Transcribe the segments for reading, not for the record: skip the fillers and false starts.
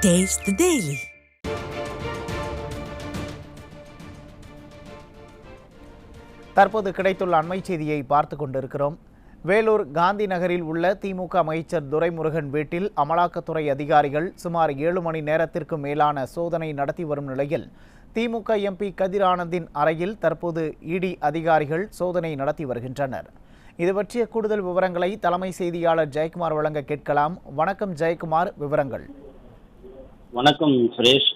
Taste the Daily. தற்போது கிடைத்துள்ள அண்மை செய்தியை பார்த்து கொண்டிருக்கிறோம். வேலூர் காந்தி நகரில் உள்ள திமுக அமைச்சர் துரைமுருகன் வீட்டில் அமலாக்கத்துறை அதிகாரிகள் சுமார் 7 மணி நேரத்திற்கு மேலான சோதனை நடத்தி வரும் நிலையில் திமுக எம்பி கதிர் ஆனந்தின் அறையில் தற்போது இடி அதிகாரிகள் சோதனை நடத்தி வருகின்றனர். இது பற்றிய கூடுதல் விவரங்களை தலைமை செய்தியாளர் ஜெயக்குமார் வழங்க கேட்கலாம். வணக்கம் ஜெயக்குமார், விவரங்கள். வணக்கம் சுரேஷ்.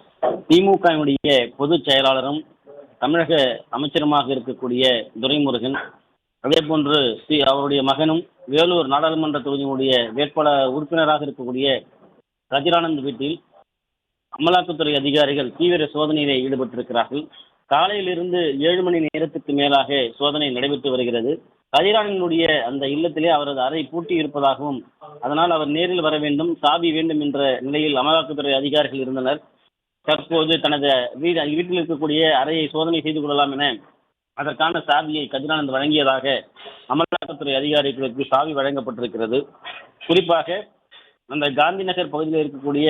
திமுகவினுடைய பொதுச் செயலாளரும் தமிழக அமைச்சருமாக இருக்கக்கூடிய துரைமுருகன், அதே போன்று அவருடைய மகனும் வேலூர் நாடாளுமன்ற தொகுதியினுடைய வேட்பாளர் உறுப்பினராக இருக்கக்கூடிய கதிரானந்த் வீட்டில் அமலாக்கத்துறை அதிகாரிகள் தீவிர சோதனையில் ஈடுபட்டிருக்கிறார்கள். காலையிலிருந்து 7 மணி நேரத்துக்கு மேலாக சோதனை நடைபெற்று வருகிறது. கதிரானந்தனுடைய அந்த இல்லத்திலே அவரது அறை பூட்டி இருப்பதாகவும், அதனால் அவர் நேரில் வர வேண்டும், சாவி வேண்டும் என்ற நிலையில் அமலாக்கத்துறை அதிகாரிகள் இருந்தனர். தற்போது தனது வீட்டில் இருக்கக்கூடிய அறையை சோதனை செய்து கொள்ளலாம் என அதற்கான சாவியை கதிரானந்த் வழங்கியதாக அமலாக்கத்துறை அதிகாரிகளுக்கு சாவி வழங்கப்பட்டிருக்கிறது. குறிப்பாக அந்த காந்தி நகர் பகுதியில் இருக்கக்கூடிய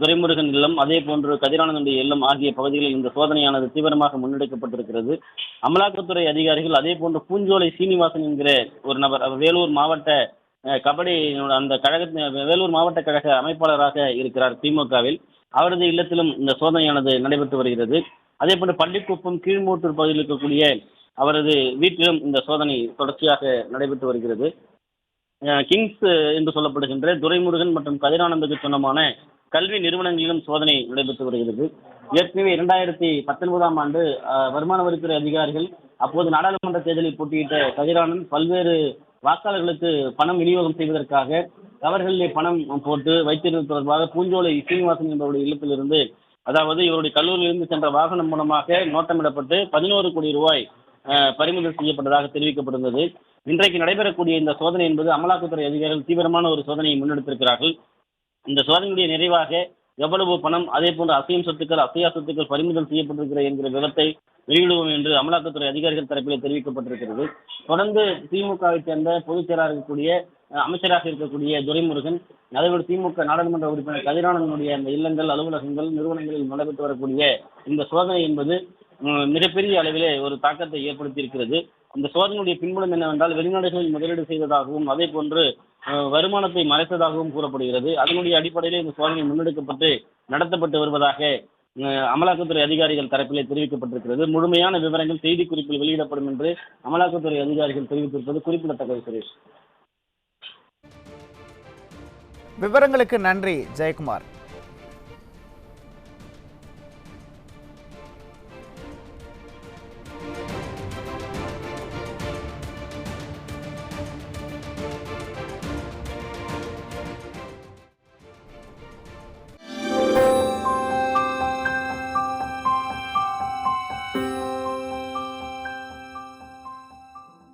துரைமுருகன் இல்லம், அதே போன்று கதிரானந்தனுடைய இல்லம் ஆகிய பகுதிகளில் இந்த சோதனையானது தீவிரமாக முன்னெடுக்கப்பட்டிருக்கிறது. அமலாக்கத்துறை அதிகாரிகள் அதே போன்று பூஞ்சோலை சீனிவாசன் என்கிற ஒரு நபர், வேலூர் மாவட்ட கபடி அந்த வேலூர் மாவட்ட கழக அமைப்பாளராக இருக்கிறார் திமுகவில், அவரது இல்லத்திலும் இந்த சோதனையானது நடைபெற்று வருகிறது. அதே போன்று பள்ளிக்குப்பம் கீழ்மூட்டூர் பகுதியில் இருக்கக்கூடிய அவரது வீட்டிலும் இந்த சோதனை தொடர்ச்சியாக நடைபெற்று வருகிறது. கிங்ஸ் என்று சொல்லப்படுகின்ற துரைமுருகன் மற்றும் கதிரானந்துக்கு சொந்தமான கல்வி நிறுவனங்களிலும் சோதனை நடைபெற்று வருகிறது. ஏற்கனவே 2019ஆம் ஆண்டு வருமான வரித்துறை அதிகாரிகள் அப்போது நாடாளுமன்ற தேர்தலில் போட்டியிட்ட கதிரானந்த் பல்வேறு வாக்காளர்களுக்கு பணம் விநியோகம் செய்வதற்காக அவர்களிலே பணம் போட்டு வைத்திருப்பது தொடர்பாக பூஞ்சோலை சீனிவாசன் என்பவருடைய இல்லத்திலிருந்து, அதாவது இவருடைய கல்லூரியிலிருந்து சென்ற வாகனம் மூலமாக நோட்டமிடப்பட்டு 11 கோடி ரூபாய் பறிமுதல் செய்யப்பட்டதாக தெரிவிக்கப்பட்டிருந்தது. இன்றைக்கு நடைபெறக்கூடிய இந்த சோதனை என்பது அமலாக்கத்துறை அதிகாரிகள் தீவிரமான ஒரு சோதனையை முன்னெடுத்திருக்கிறார்கள். இந்த சோதனையுடைய நிறைவாக எவ்வளவு பணம், அதே போன்று அசையும் சொத்துக்கள் அசையா சொத்துக்கள் பறிமுதல் செய்யப்பட்டிருக்கிற என்கிற விவரத்தை வெளியிடுவோம் என்று அமலாக்கத்துறை அதிகாரிகள் தரப்பில் தெரிவிக்கப்பட்டிருக்கிறது. தொடர்ந்து திமுகவை சேர்ந்த பொதுச் செயலாளர் இருக்கக்கூடிய அமைச்சராக இருக்கக்கூடிய துரைமுருகன், அதேபோல் திமுக நாடாளுமன்ற உறுப்பினர் கதிரானந்தனுடைய அந்த இல்லங்கள், அலுவலகங்கள், நிறுவனங்களில் நடைபெற்று வரக்கூடிய இந்த சோதனை என்பது மிகப்பெரிய அளவிலே ஒரு தாக்கத்தை ஏற்படுத்தி இருக்கிறது. இந்த சோதனையுடைய பின்புலம் என்னவென்றால், வெளிநாடுகளில் முதலீடு செய்ததாகவும் அதே போன்று வருமானத்தை மறைத்ததாகவும் கூறப்படுகிறது. அதனுடைய அடிப்படையில் இந்த சோதனை முன்னெடுக்கப்பட்டு நடத்தப்பட்டு வருவதாக அமலாக்கத்துறை அதிகாரிகள் தரப்பிலே தெரிவிக்கப்பட்டிருக்கிறது. முழுமையான விவரங்கள் செய்திக்குறிப்பில் வெளியிடப்படும் என்று அமலாக்கத்துறை அதிகாரிகள் தெரிவித்திருப்பது குறிப்பிடத்தக்கது. சுரேஷ், விவரங்களுக்கு நன்றி ஜெயக்குமார்.